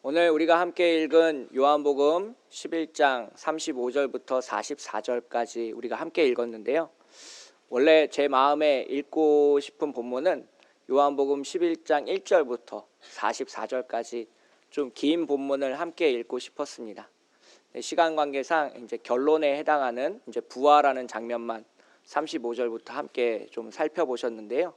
오늘 우리가 함께 읽은 요한복음 11장 35절부터 44절까지 우리가 함께 읽었는데요. 원래 제 마음에 읽고 싶은 본문은 요한복음 11장 1절부터 44절까지 좀 긴 본문을 함께 읽고 싶었습니다. 시간 관계상 이제 결론에 해당하는 이제 부활하는 장면만 35절부터 함께 좀 살펴보셨는데요.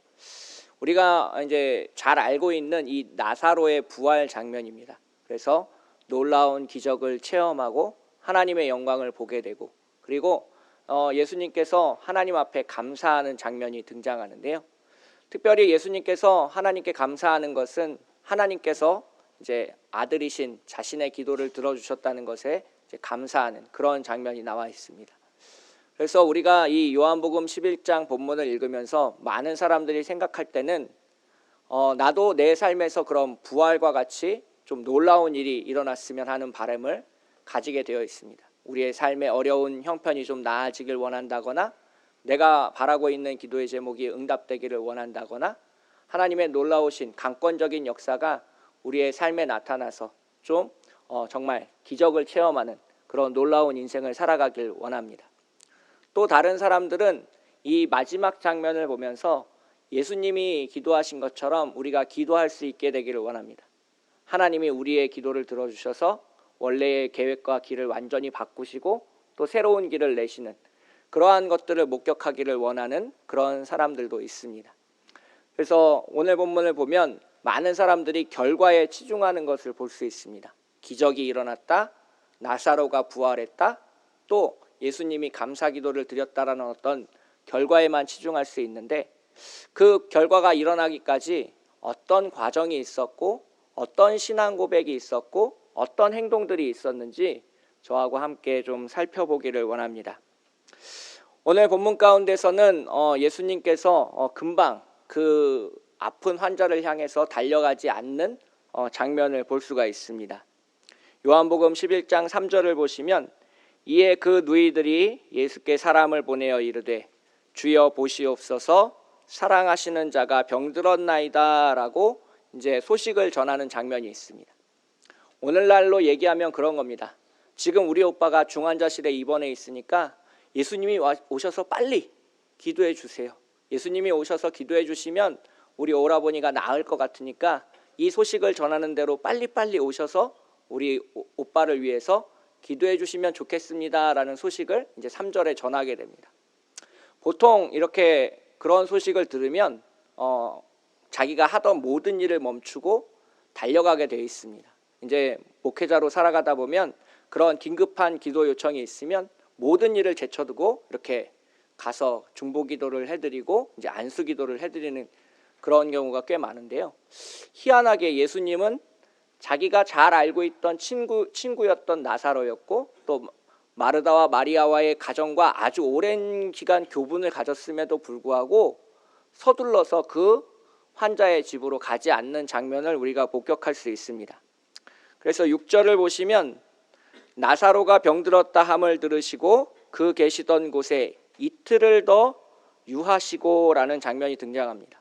우리가 이제 잘 알고 있는 이 나사로의 부활 장면입니다. 그래서 놀라운 기적을 체험하고 하나님의 영광을 보게 되고, 그리고 예수님께서 하나님 앞에 감사하는 장면이 등장하는데요. 특별히 예수님께서 하나님께 감사하는 것은 하나님께서 이제 아들이신 자신의 기도를 들어주셨다는 것에 이제 감사하는 그런 장면이 나와 있습니다. 그래서 우리가 이 요한복음 11장 본문을 읽으면서 많은 사람들이 생각할 때는 나도 내 삶에서 그런 부활과 같이 좀 놀라운 일이 일어났으면 하는 바람을 가지게 되어 있습니다. 우리의 삶의 어려운 형편이 좀 나아지길 원한다거나, 내가 바라고 있는 기도의 제목이 응답되기를 원한다거나, 하나님의 놀라우신 강권적인 역사가 우리의 삶에 나타나서 좀 정말 기적을 체험하는 그런 놀라운 인생을 살아가길 원합니다. 또 다른 사람들은 이 마지막 장면을 보면서 예수님이 기도하신 것처럼 우리가 기도할 수 있게 되기를 원합니다. 하나님이 우리의 기도를 들어주셔서 원래의 계획과 길을 완전히 바꾸시고 또 새로운 길을 내시는 그러한 것들을 목격하기를 원하는 그런 사람들도 있습니다. 그래서 오늘 본문을 보면 많은 사람들이 결과에 치중하는 것을 볼 수 있습니다. 기적이 일어났다, 나사로가 부활했다, 또 예수님이 감사 기도를 드렸다라는 어떤 결과에만 치중할 수 있는데, 그 결과가 일어나기까지 어떤 과정이 있었고 어떤 신앙 고백이 있었고 어떤 행동들이 있었는지 저하고 함께 좀 살펴보기를 원합니다. 오늘 본문 가운데서는 예수님께서 금방 그 아픈 환자를 향해서 달려가지 않는 장면을 볼 수가 있습니다. 요한복음 11장 3절을 보시면, 이에 그 누이들이 예수께 사람을 보내어 이르되 주여 보시옵소서, 사랑하시는 자가 병들었나이다 라고 이제 소식을 전하는 장면이 있습니다. 오늘날로 얘기하면 그런 겁니다. 지금 우리 오빠가 중환자실에 입원해 있으니까 예수님이 오셔서 빨리 기도해 주세요. 예수님이 오셔서 기도해 주시면 우리 오라버니가 나을 것 같으니까 이 소식을 전하는 대로 빨리빨리 오셔서 우리 오빠를 위해서 기도해 주시면 좋겠습니다 라는 소식을 이제 3절에 전하게 됩니다. 보통 이렇게 그런 소식을 들으면 자기가 하던 모든 일을 멈추고 달려가게 되어 있습니다. 이제 목회자로 살아가다 보면 그런 긴급한 기도 요청이 있으면 모든 일을 제쳐두고 이렇게 가서 중보기도를 해드리고 이제 안수기도를 해드리는 그런 경우가 꽤 많은데요. 희한하게 예수님은 자기가 잘 알고 있던 친구였던 나사로였고, 또 마르다와 마리아와의 가정과 아주 오랜 기간 교분을 가졌음에도 불구하고 서둘러서 그 환자의 집으로 가지 않는 장면을 우리가 목격할 수 있습니다. 그래서 6절을 보시면, 나사로가 병들었다 함을 들으시고 그 계시던 곳에 이틀을 더 유하시고 라는 장면이 등장합니다.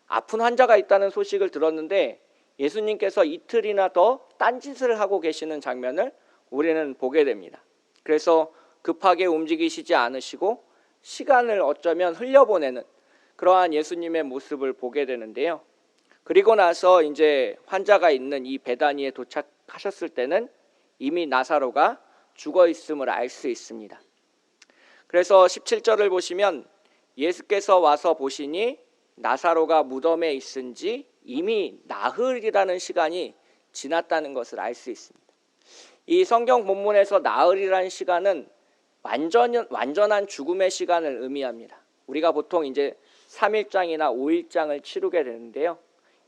아픈 환자가 있다는 소식을 들었는데 예수님께서 이틀이나 더 딴짓을 하고 계시는 장면을 우리는 보게 됩니다. 그래서 급하게 움직이시지 않으시고 시간을 어쩌면 흘려보내는 그러한 예수님의 모습을 보게 되는데요. 그리고 나서 이제 환자가 있는 이 베다니에 도착하셨을 때는 이미 나사로가 죽어 있음을 알 수 있습니다. 그래서 17절을 보시면, 예수께서 와서 보시니 나사로가 무덤에 있은지 이미 나흘이라는 시간이 지났다는 것을 알 수 있습니다. 이 성경 본문에서 나흘이라는 시간은 완전한 죽음의 시간을 의미합니다. 우리가 보통 이제 3일장이나 5일장을 치르게 되는데요.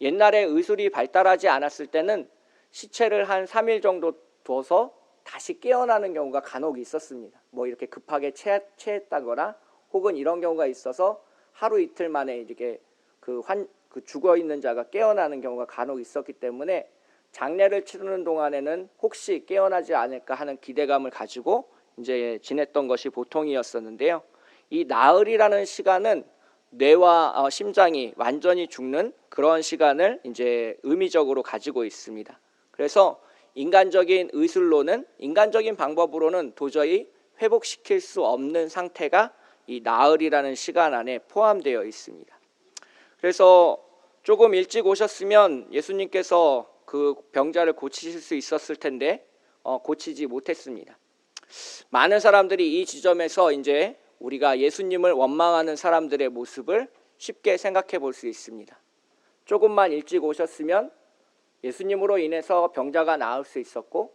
옛날에 의술이 발달하지 않았을 때는 시체를 한 3일 정도 둬서 다시 깨어나는 경우가 간혹 있었습니다. 뭐 이렇게 급하게 체했다거나 혹은 이런 경우가 있어서 하루 이틀 만에 이렇게 그 죽어 있는 자가 깨어나는 경우가 간혹 있었기 때문에 장례를 치르는 동안에는 혹시 깨어나지 않을까 하는 기대감을 가지고 이제 지냈던 것이 보통이었었는데요. 이 나흘이라는 시간은 뇌와 심장이 완전히 죽는 그런 시간을 이제 의미적으로 가지고 있습니다. 그래서 인간적인 의술로는, 인간적인 방법으로는 도저히 회복시킬 수 없는 상태가 이 나흘이라는 시간 안에 포함되어 있습니다. 그래서 조금 일찍 오셨으면 예수님께서 그 병자를 고치실 수 있었을 텐데 고치지 못했습니다. 많은 사람들이 이 지점에서 이제 우리가 예수님을 원망하는 사람들의 모습을 쉽게 생각해 볼 수 있습니다. 조금만 일찍 오셨으면 예수님으로 인해서 병자가 나을 수 있었고,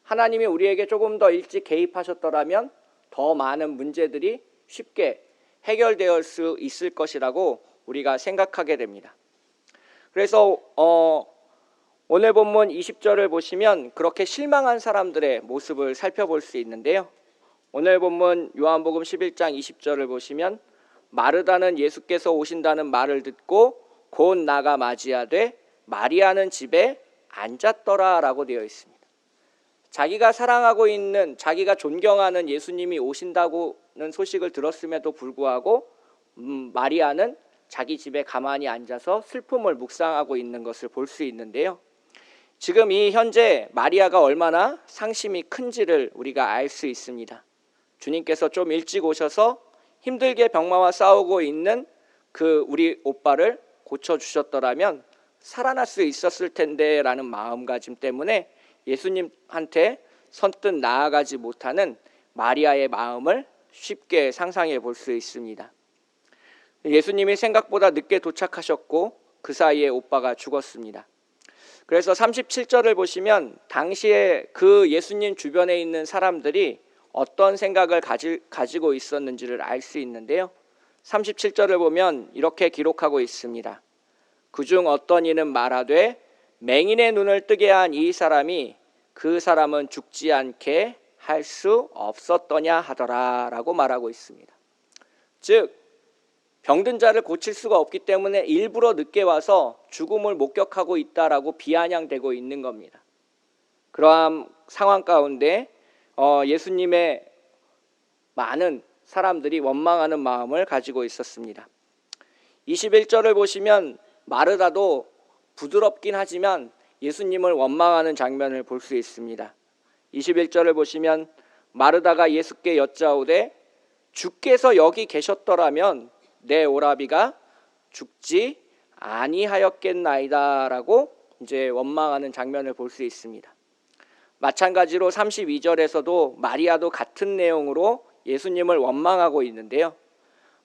하나님이 우리에게 조금 더 일찍 개입하셨더라면 더 많은 문제들이 쉽게 해결될 수 있을 것이라고 우리가 생각하게 됩니다. 그래서 오늘 본문 20절을 보시면 그렇게 실망한 사람들의 모습을 살펴볼 수 있는데요. 오늘 본문 요한복음 11장 20절을 보시면 마르다는 예수께서 오신다는 말을 듣고 곧 나가 맞이하되 마리아는 집에 앉았더라 라고 되어 있습니다. 자기가 사랑하고 있는, 자기가 존경하는 예수님이 오신다고는 소식을 들었음에도 불구하고 마리아는 자기 집에 가만히 앉아서 슬픔을 묵상하고 있는 것을 볼 수 있는데요. 지금 이 현재 마리아가 얼마나 상심이 큰지를 우리가 알 수 있습니다. 주님께서 좀 일찍 오셔서 힘들게 병마와 싸우고 있는 그 우리 오빠를 고쳐주셨더라면 살아날 수 있었을 텐데 라는 마음가짐 때문에 예수님한테 선뜻 나아가지 못하는 마리아의 마음을 쉽게 상상해 볼 수 있습니다. 예수님이 생각보다 늦게 도착하셨고 그 사이에 오빠가 죽었습니다. 그래서 37절을 보시면 당시에 그 예수님 주변에 있는 사람들이 어떤 생각을 가지고 있었는지를 알 수 있는데요. 37절을 보면 이렇게 기록하고 있습니다. 그중 어떤 이는 말하되 맹인의 눈을 뜨게 한 이 사람이 그 사람은 죽지 않게 할 수 없었더냐 하더라 라고 말하고 있습니다. 즉 병든 자를 고칠 수가 없기 때문에 일부러 늦게 와서 죽음을 목격하고 있다라고 비아냥대고 있는 겁니다. 그러한 상황 가운데 예수님의 많은 사람들이 원망하는 마음을 가지고 있었습니다. 21절을 보시면 마르다도 부드럽긴 하지만 예수님을 원망하는 장면을 볼 수 있습니다. 21절을 보시면 마르다가 예수께 여짜오되 주께서 여기 계셨더라면 내 오라비가 죽지 아니하였겠나이다 라고 이제 원망하는 장면을 볼 수 있습니다. 마찬가지로 32절에서도 마리아도 같은 내용으로 예수님을 원망하고 있는데요.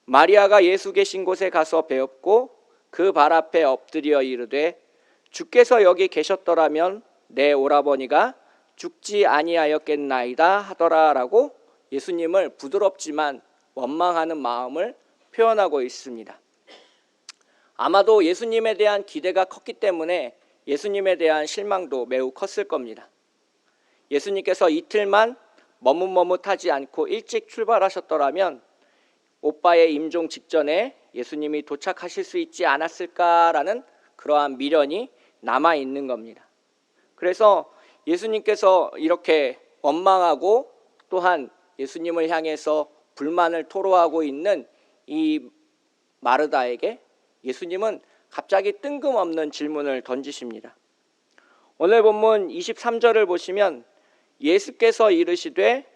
마리아가 예수 계신 곳에 가서 배웠고 그 발 앞에 엎드려 이르되 주께서 여기 계셨더라면 내 오라버니가 죽지 아니하였겠나이다 하더라 라고 예수님을 부드럽지만 원망하는 마음을 표현하고 있습니다. 아마도 예수님에 대한 기대가 컸기 때문에 예수님에 대한 실망도 매우 컸을 겁니다. 예수님께서 이틀만 머뭇머뭇하지 않고 일찍 출발하셨더라면 오빠의 임종 직전에 예수님이 도착하실 수 있지 않았을까라는 그러한 미련이 남아있는 겁니다. 그래서 예수님께서 이렇게 원망하고 또한 예수님을 향해서 불만을 토로하고 있는 이 마르다에게 예수님은 갑자기 뜬금없는 질문을 던지십니다. 오늘 본문 23절을 보시면 예수께서 이르시되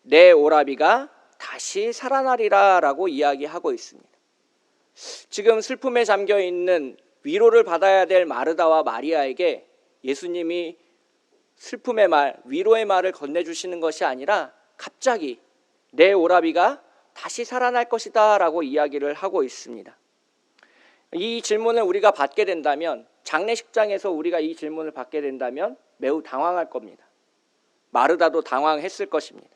내 오라비가 다시 살아나리라 라고 이야기하고 있습니다. 지금 슬픔에 잠겨 있는 위로를 받아야 될 마르다와 마리아에게 예수님이 슬픔의 말, 위로의 말을 건네주시는 것이 아니라 갑자기 내 오라비가 다시 살아날 것이다 라고 이야기를 하고 있습니다. 이 질문을 우리가 받게 된다면, 장례식장에서 우리가 이 질문을 받게 된다면 매우 당황할 겁니다. 마르다도 당황했을 것입니다.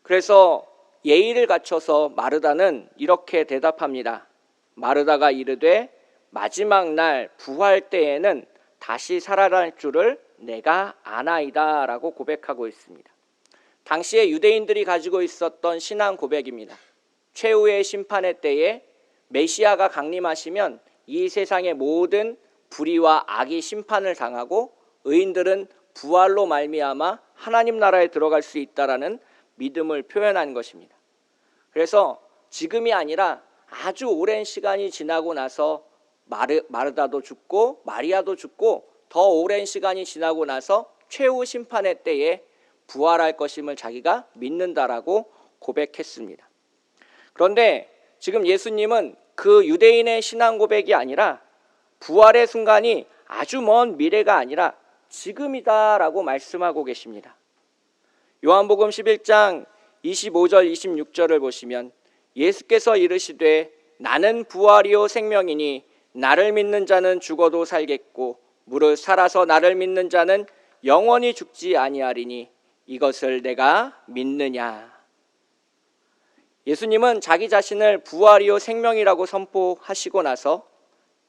그래서 예의를 갖춰서 마르다는 이렇게 대답합니다. 마르다가 이르되 마지막 날 부활 때에는 다시 살아날 줄을 내가 아나이다 라고 고백하고 있습니다. 당시에 유대인들이 가지고 있었던 신앙 고백입니다. 최후의 심판의 때에 메시아가 강림하시면 이 세상의 모든 불의와 악이 심판을 당하고 의인들은 부활로 말미암아 하나님 나라에 들어갈 수 있다라는 믿음을 표현한 것입니다. 그래서 지금이 아니라 아주 오랜 시간이 지나고 나서 마르다도 죽고 마리아도 죽고 더 오랜 시간이 지나고 나서 최후 심판의 때에 부활할 것임을 자기가 믿는다라고 고백했습니다. 그런데 지금 예수님은 그 유대인의 신앙 고백이 아니라 부활의 순간이 아주 먼 미래가 아니라 지금이다라고 말씀하고 계십니다. 요한복음 11장 25절 26절을 보시면 예수께서 이르시되 나는 부활이요 생명이니 나를 믿는 자는 죽어도 살겠고 무릇 살아서 나를 믿는 자는 영원히 죽지 아니하리니 이것을 내가 믿느냐. 예수님은 자기 자신을 부활이요 생명이라고 선포하시고 나서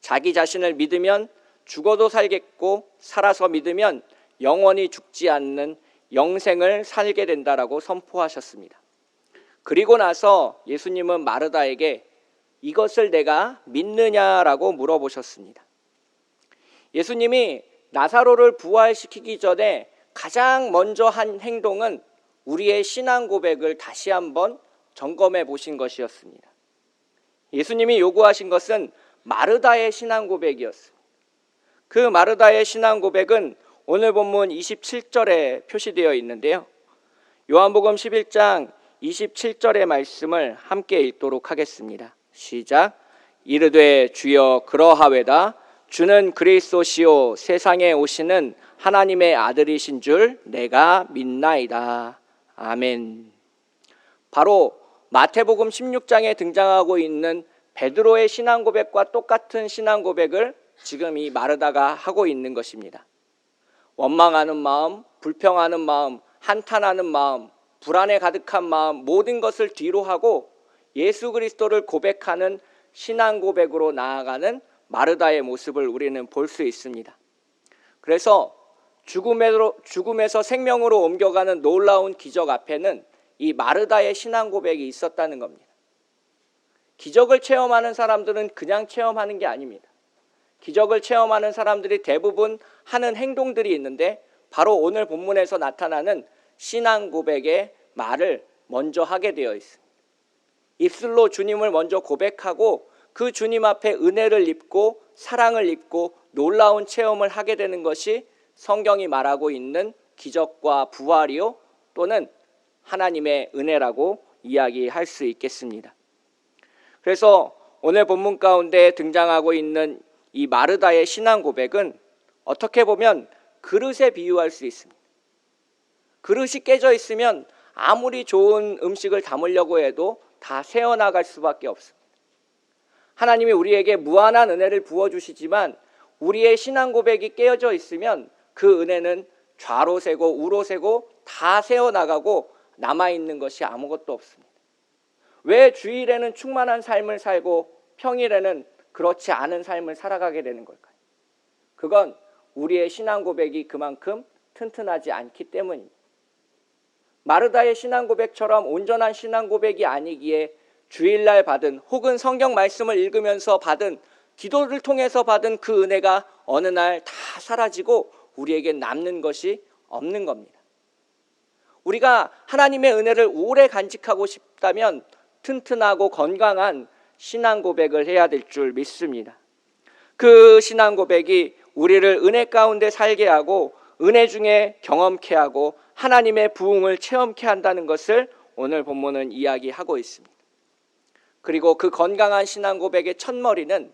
자기 자신을 믿으면 죽어도 살겠고 살아서 믿으면 영원히 죽지 않는 영생을 살게 된다라고 선포하셨습니다. 그리고 나서 예수님은 마르다에게 이것을 내가 믿느냐라고 물어보셨습니다. 예수님이 나사로를 부활시키기 전에 가장 먼저 한 행동은 우리의 신앙 고백을 다시 한번 점검해 보신 것이었습니다. 예수님이 요구하신 것은 마르다의 신앙 고백이었습니다. 그 마르다의 신앙 고백은 오늘 본문 27절에 표시되어 있는데요. 요한복음 11장 27절의 말씀을 함께 읽도록 하겠습니다. 시작. 이르되 주여 그러하외다. 주는 그리스도시요 세상에 오시는 하나님의 아들이신 줄 내가 믿나이다. 아멘. 바로 마태복음 16장에 등장하고 있는 베드로의 신앙 고백과 똑같은 신앙 고백을 지금 이 마르다가 하고 있는 것입니다. 원망하는 마음, 불평하는 마음, 한탄하는 마음, 불안에 가득한 마음, 모든 것을 뒤로 하고 예수 그리스도를 고백하는 신앙 고백으로 나아가는 마르다의 모습을 우리는 볼 수 있습니다. 그래서 죽음에서 생명으로 옮겨가는 놀라운 기적 앞에는 이 마르다의 신앙 고백이 있었다는 겁니다. 기적을 체험하는 사람들은 그냥 체험하는 게 아닙니다. 기적을 체험하는 사람들이 대부분 하는 행동들이 있는데 바로 오늘 본문에서 나타나는 신앙 고백의 말을 먼저 하게 되어 있습니다. 입술로 주님을 먼저 고백하고 그 주님 앞에 은혜를 입고 사랑을 입고 놀라운 체험을 하게 되는 것이 성경이 말하고 있는 기적과 부활이요 또는 하나님의 은혜라고 이야기할 수 있겠습니다. 그래서 오늘 본문 가운데 등장하고 있는 이 마르다의 신앙 고백은 어떻게 보면 그릇에 비유할 수 있습니다. 그릇이 깨져 있으면 아무리 좋은 음식을 담으려고 해도 다 새어나갈 수밖에 없습니다. 하나님이 우리에게 무한한 은혜를 부어주시지만 우리의 신앙 고백이 깨어져 있으면 그 은혜는 좌로 새고 우로 새고 다 새어나가고 남아있는 것이 아무것도 없습니다. 왜 주일에는 충만한 삶을 살고 평일에는 그렇지 않은 삶을 살아가게 되는 걸까요? 그건 우리의 신앙 고백이 그만큼 튼튼하지 않기 때문입니다. 마르다의 신앙 고백처럼 온전한 신앙 고백이 아니기에 주일날 받은 혹은 성경 말씀을 읽으면서 받은 기도를 통해서 받은 그 은혜가 어느 날 다 사라지고 우리에게 남는 것이 없는 겁니다. 우리가 하나님의 은혜를 오래 간직하고 싶다면 튼튼하고 건강한 신앙 고백을 해야 될 줄 믿습니다. 그 신앙 고백이 우리를 은혜 가운데 살게 하고 은혜 중에 경험케 하고 하나님의 부흥을 체험케 한다는 것을 오늘 본문은 이야기하고 있습니다. 그리고 그 건강한 신앙 고백의 첫머리는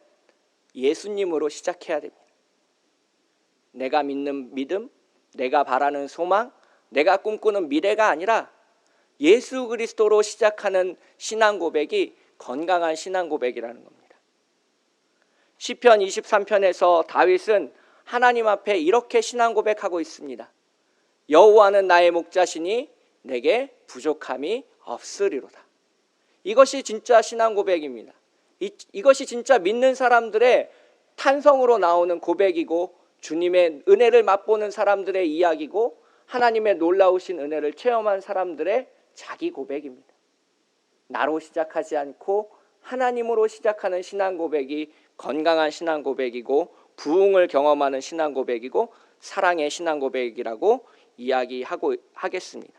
예수님으로 시작해야 됩니다. 내가 믿는 믿음, 내가 바라는 소망, 내가 꿈꾸는 미래가 아니라 예수 그리스도로 시작하는 신앙 고백이 건강한 신앙 고백이라는 겁니다. 시편 23편에서 다윗은 하나님 앞에 이렇게 신앙 고백하고 있습니다. 여호와는 나의 목자시니 내게 부족함이 없으리로다. 이것이 진짜 신앙 고백입니다. 이것이 진짜 믿는 사람들의 탄성으로 나오는 고백이고 주님의 은혜를 맛보는 사람들의 이야기고 하나님의 놀라우신 은혜를 체험한 사람들의 자기 고백입니다. 나로 시작하지 않고 하나님으로 시작하는 신앙 고백이 건강한 신앙 고백이고 부흥을 경험하는 신앙 고백이고 사랑의 신앙 고백이라고 하겠습니다.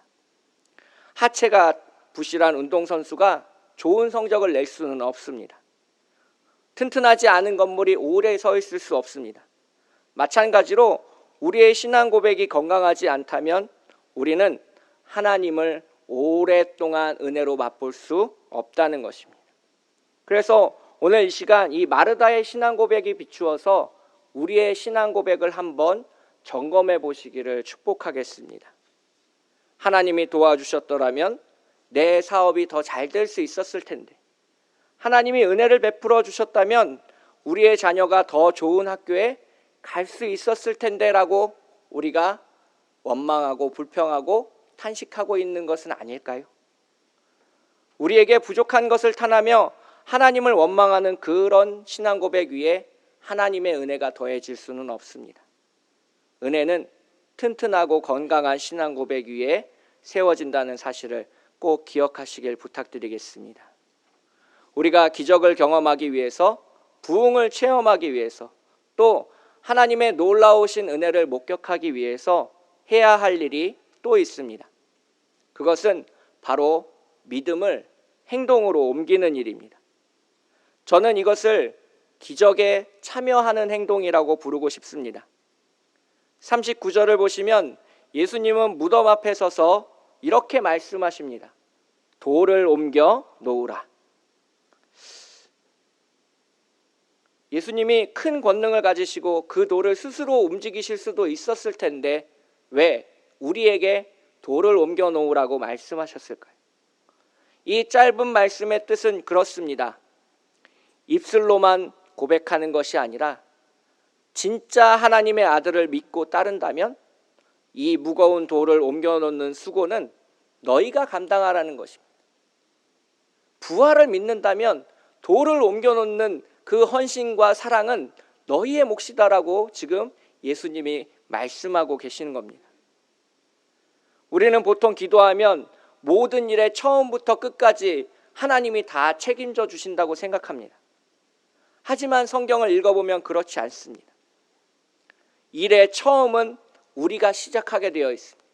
하체가 부실한 운동선수가 좋은 성적을 낼 수는 없습니다. 튼튼하지 않은 건물이 오래 서 있을 수 없습니다. 마찬가지로 우리의 신앙 고백이 건강하지 않다면 우리는 하나님을 오랫동안 은혜로 맛볼 수 없다는 것입니다. 그래서 오늘 이 시간 이 마르다의 신앙 고백이 비추어서 우리의 신앙 고백을 한번 점검해 보시기를 축복하겠습니다. 하나님이 도와주셨더라면 내 사업이 더 잘 될 수 있었을 텐데, 하나님이 은혜를 베풀어 주셨다면 우리의 자녀가 더 좋은 학교에 갈 수 있었을 텐데 라고 우리가 원망하고 불평하고 탄식하고 있는 것은 아닐까요? 우리에게 부족한 것을 탓하며 하나님을 원망하는 그런 신앙 고백 위에 하나님의 은혜가 더해질 수는 없습니다. 은혜는 튼튼하고 건강한 신앙 고백 위에 세워진다는 사실을 꼭 기억하시길 부탁드리겠습니다. 우리가 기적을 경험하기 위해서, 부흥을 체험하기 위해서, 또 하나님의 놀라우신 은혜를 목격하기 위해서 해야 할 일이 또 있습니다. 그것은 바로 믿음을 행동으로 옮기는 일입니다. 저는 이것을 기적에 참여하는 행동이라고 부르고 싶습니다. 39절을 보시면 예수님은 무덤 앞에 서서 이렇게 말씀하십니다. 돌을 옮겨 놓으라. 예수님이 큰 권능을 가지시고 그 돌을 스스로 움직이실 수도 있었을 텐데 왜 우리에게 돌을 옮겨 놓으라고 말씀하셨을까요? 이 짧은 말씀의 뜻은 그렇습니다. 입술로만 고백하는 것이 아니라 진짜 하나님의 아들을 믿고 따른다면 이 무거운 돌을 옮겨 놓는 수고는 너희가 감당하라는 것입니다. 부활을 믿는다면 돌을 옮겨 놓는 그 헌신과 사랑은 너희의 몫이다라고 지금 예수님이 말씀하고 계시는 겁니다. 우리는 보통 기도하면 모든 일의 처음부터 끝까지 하나님이 다 책임져 주신다고 생각합니다. 하지만 성경을 읽어보면 그렇지 않습니다. 일의 처음은 우리가 시작하게 되어 있습니다.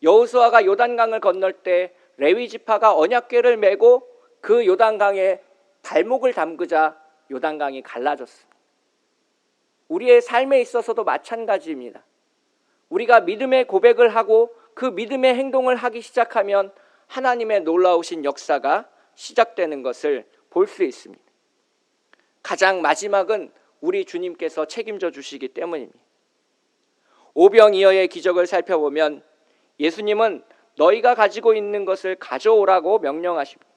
여호수아가 요단강을 건널 때 레위 지파가 언약궤를 메고 그 요단강에 발목을 담그자 요단강이 갈라졌습니다. 우리의 삶에 있어서도 마찬가지입니다. 우리가 믿음의 고백을 하고 그 믿음의 행동을 하기 시작하면 하나님의 놀라우신 역사가 시작되는 것을 볼 수 있습니다. 가장 마지막은 우리 주님께서 책임져 주시기 때문입니다. 오병이어의 기적을 살펴보면 예수님은 너희가 가지고 있는 것을 가져오라고 명령하십니다.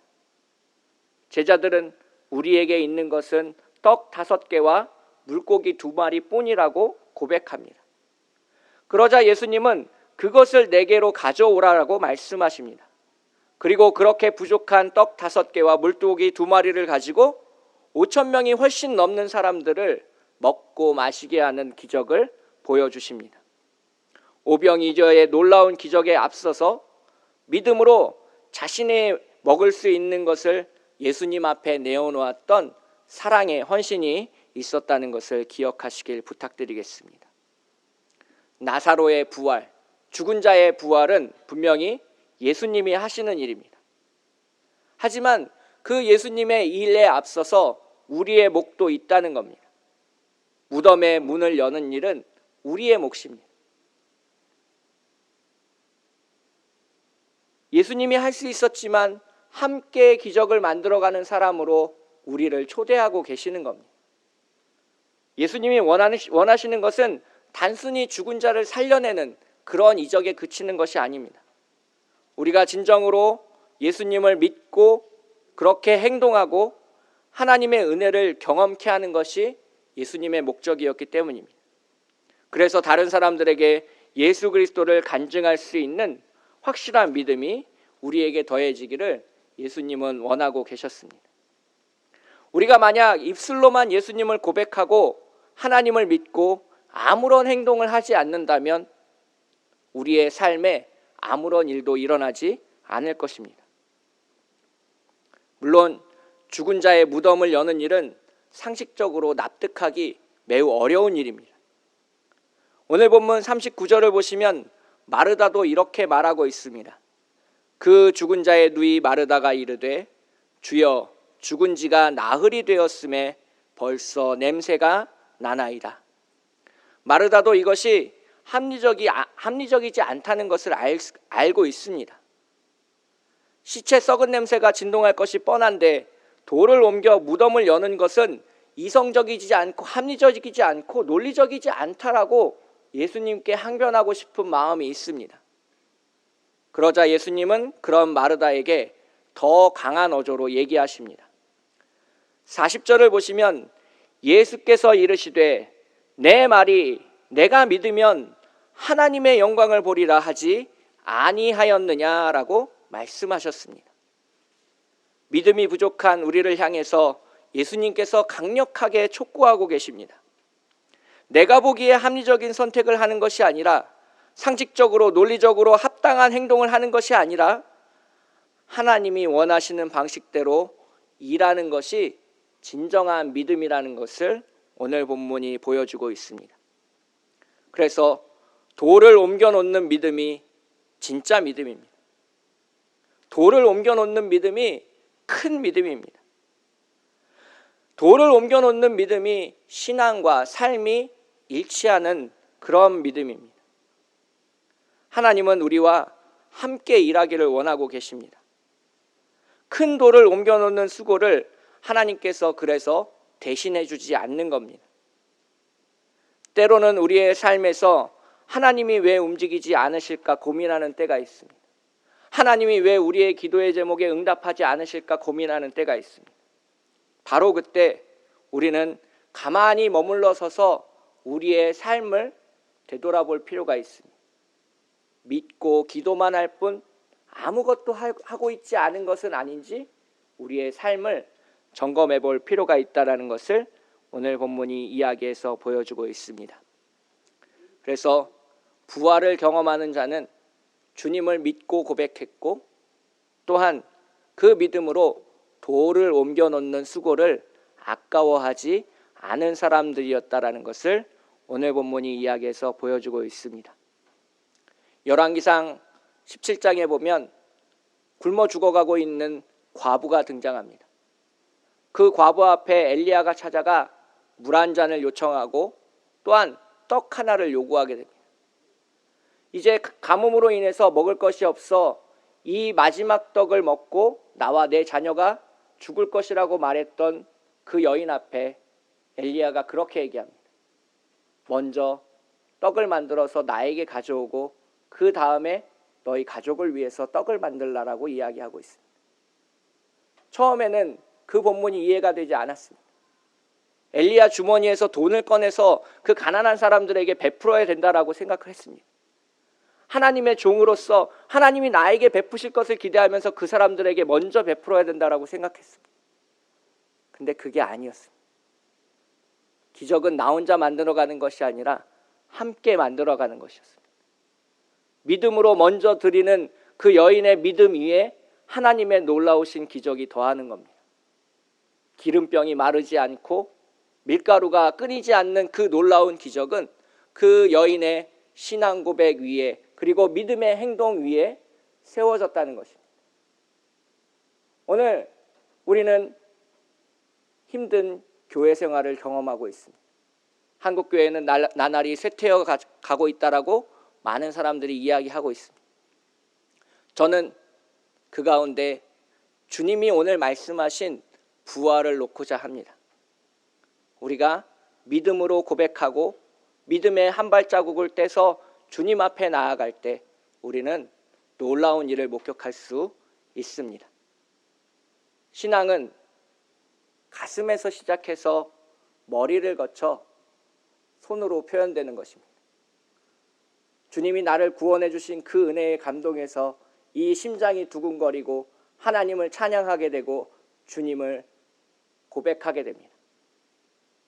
제자들은 우리에게 있는 것은 떡 5개와 물고기 2마리 뿐이라고 고백합니다. 그러자 예수님은 그것을 내게로 가져오라고 말씀하십니다. 그리고 그렇게 부족한 떡 5개와 물고기 2마리를 가지고 5,000명이 훨씬 넘는 사람들을 먹고 마시게 하는 기적을 보여주십니다. 오병이어의 놀라운 기적에 앞서서 믿음으로 자신이 먹을 수 있는 것을 예수님 앞에 내어놓았던 사랑의 헌신이 있었다는 것을 기억하시길 부탁드리겠습니다. 나사로의 부활, 죽은 자의 부활은 분명히 예수님이 하시는 일입니다. 하지만 그 예수님의 일에 앞서서 우리의 몫도 있다는 겁니다. 무덤의 문을 여는 일은 우리의 몫입니다. 예수님이 할 수 있었지만 함께 기적을 만들어가는 사람으로 우리를 초대하고 계시는 겁니다. 예수님이 원하시는 것은 단순히 죽은 자를 살려내는 그런 이적에 그치는 것이 아닙니다. 우리가 진정으로 예수님을 믿고 그렇게 행동하고 하나님의 은혜를 경험케 하는 것이 예수님의 목적이었기 때문입니다. 그래서 다른 사람들에게 예수 그리스도를 간증할 수 있는 확실한 믿음이 우리에게 더해지기를 예수님은 원하고 계셨습니다. 우리가 만약 입술로만 예수님을 고백하고 하나님을 믿고 아무런 행동을 하지 않는다면 우리의 삶에 아무런 일도 일어나지 않을 것입니다. 물론 죽은 자의 무덤을 여는 일은 상식적으로 납득하기 매우 어려운 일입니다. 오늘 본문 39절을 보시면 마르다도 이렇게 말하고 있습니다. 그 죽은 자의 누이 마르다가 이르되 주여 죽은 지가 나흘이 되었음에 벌써 냄새가 나나이다. 마르다도 이것이 합리적이지 않다는 것을 알고 있습니다. 시체 썩은 냄새가 진동할 것이 뻔한데 돌을 옮겨 무덤을 여는 것은 이성적이지 않고 합리적이지 않고 논리적이지 않다라고 예수님께 항변하고 싶은 마음이 있습니다. 그러자 예수님은 그런 마르다에게 더 강한 어조로 얘기하십니다. 40절을 보시면 예수께서 이르시되 내 말이 내가 믿으면 하나님의 영광을 보리라 하지 아니하였느냐라고 말씀하셨습니다. 믿음이 부족한 우리를 향해서 예수님께서 강력하게 촉구하고 계십니다. 내가 보기에 합리적인 선택을 하는 것이 아니라 상식적으로 논리적으로 합당한 행동을 하는 것이 아니라 하나님이 원하시는 방식대로 일하는 것이 진정한 믿음이라는 것을 오늘 본문이 보여주고 있습니다. 그래서 돌을 옮겨 놓는 믿음이 진짜 믿음입니다. 돌을 옮겨 놓는 믿음이 큰 믿음입니다. 돌을 옮겨 놓는 믿음이 신앙과 삶이 일치하는 그런 믿음입니다. 하나님은 우리와 함께 일하기를 원하고 계십니다. 큰 돌을 옮겨 놓는 수고를 하나님께서 그래서 대신해 주지 않는 겁니다. 때로는 우리의 삶에서 하나님이 왜 움직이지 않으실까 고민하는 때가 있습니다. 하나님이 왜 우리의 기도의 제목에 응답하지 않으실까 고민하는 때가 있습니다. 바로 그때 우리는 가만히 머물러 서서 우리의 삶을 되돌아볼 필요가 있습니다. 믿고 기도만 할 뿐 아무것도 하고 있지 않은 것은 아닌지 우리의 삶을 점검해 볼 필요가 있다는 것을 오늘 본문이 이야기해서 보여주고 있습니다. 그래서 부활을 경험하는 자는 주님을 믿고 고백했고 또한 그 믿음으로 돌을 옮겨 놓는 수고를 아까워하지 않은 사람들이었다라는 것을 오늘 본문이 이야기해서 보여주고 있습니다. 열왕기상 17장에 보면 굶어 죽어가고 있는 과부가 등장합니다. 그 과부 앞에 엘리야가 찾아가 물 한 잔을 요청하고 또한 떡 하나를 요구하게 됩니다. 이제 가뭄으로 인해서 먹을 것이 없어 이 마지막 떡을 먹고 나와 내 자녀가 죽을 것이라고 말했던 그 여인 앞에 엘리야가 그렇게 얘기합니다. 먼저 떡을 만들어서 나에게 가져오고 그 다음에 너희 가족을 위해서 떡을 만들라라고 이야기하고 있습니다. 처음에는 그 본문이 이해가 되지 않았습니다. 엘리야 주머니에서 돈을 꺼내서 그 가난한 사람들에게 베풀어야 된다라고 생각을 했습니다. 하나님의 종으로서 하나님이 나에게 베푸실 것을 기대하면서 그 사람들에게 먼저 베풀어야 된다라고 생각했습니다. 근데 그게 아니었습니다. 기적은 나 혼자 만들어가는 것이 아니라 함께 만들어가는 것이었습니다. 믿음으로 먼저 드리는 그 여인의 믿음 위에 하나님의 놀라우신 기적이 더하는 겁니다. 기름병이 마르지 않고 밀가루가 끊이지 않는 그 놀라운 기적은 그 여인의 신앙 고백 위에 그리고 믿음의 행동 위에 세워졌다는 것입니다. 오늘 우리는 힘든 교회 생활을 경험하고 있습니다. 한국 교회는 나날이 쇠퇴해 가고 있다라고 많은 사람들이 이야기하고 있습니다. 저는 그 가운데 주님이 오늘 말씀하신 부활을 놓고자 합니다. 우리가 믿음으로 고백하고 믿음의 한 발자국을 떼서 주님 앞에 나아갈 때 우리는 놀라운 일을 목격할 수 있습니다. 신앙은 가슴에서 시작해서 머리를 거쳐 손으로 표현되는 것입니다. 주님이 나를 구원해 주신 그 은혜의 감동에서 이 심장이 두근거리고 하나님을 찬양하게 되고 주님을 고백하게 됩니다.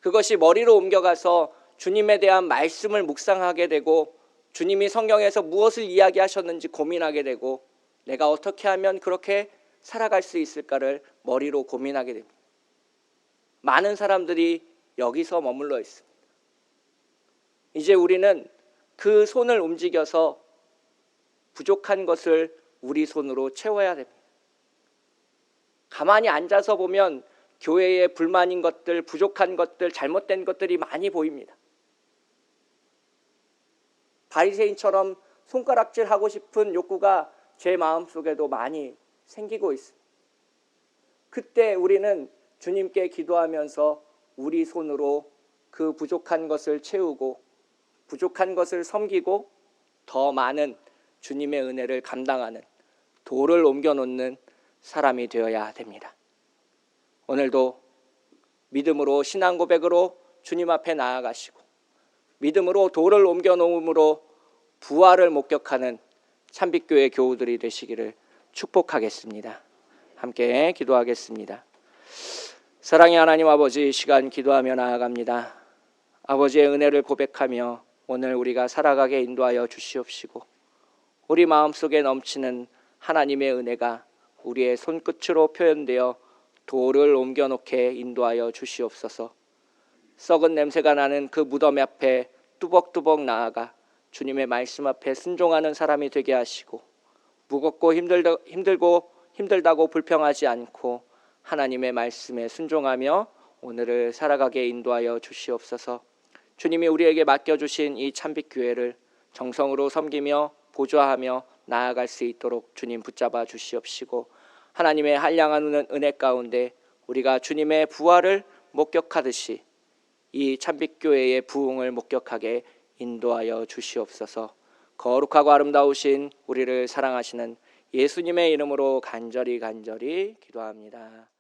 그것이 머리로 옮겨가서 주님에 대한 말씀을 묵상하게 되고 주님이 성경에서 무엇을 이야기하셨는지 고민하게 되고 내가 어떻게 하면 그렇게 살아갈 수 있을까를 머리로 고민하게 됩니다. 많은 사람들이 여기서 머물러 있습니다. 이제 우리는 그 손을 움직여서 부족한 것을 우리 손으로 채워야 됩니다. 가만히 앉아서 보면 교회에 불만인 것들, 부족한 것들, 잘못된 것들이 많이 보입니다. 바리새인처럼 손가락질하고 싶은 욕구가 제 마음속에도 많이 생기고 있습니다. 그때 우리는 주님께 기도하면서 우리 손으로 그 부족한 것을 채우고 부족한 것을 섬기고 더 많은 주님의 은혜를 감당하는 돌을 옮겨놓는 사람이 되어야 됩니다. 오늘도 믿음으로 신앙 고백으로 주님 앞에 나아가시고 믿음으로 돌을 옮겨놓음으로 부활을 목격하는 참빛교회 교우들이 되시기를 축복하겠습니다. 함께 기도하겠습니다. 사랑의 하나님 아버지, 이 시간 기도하며 나아갑니다. 아버지의 은혜를 고백하며 오늘 우리가 살아가게 인도하여 주시옵시고 우리 마음속에 넘치는 하나님의 은혜가 우리의 손끝으로 표현되어 돌을 옮겨놓게 인도하여 주시옵소서. 썩은 냄새가 나는 그 무덤 앞에 뚜벅뚜벅 나아가 주님의 말씀 앞에 순종하는 사람이 되게 하시고 무겁고 힘들다고 불평하지 않고 하나님의 말씀에 순종하며 오늘을 살아가게 인도하여 주시옵소서. 주님이 우리에게 맡겨주신 이 참빛교회를 정성으로 섬기며 보좌하며 나아갈 수 있도록 주님 붙잡아 주시옵시고 하나님의 한량한 은혜 가운데 우리가 주님의 부활을 목격하듯이 이 참빛교회의 부흥을 목격하게 인도하여 주시옵소서. 거룩하고 아름다우신 우리를 사랑하시는 예수님의 이름으로 간절히 기도합니다.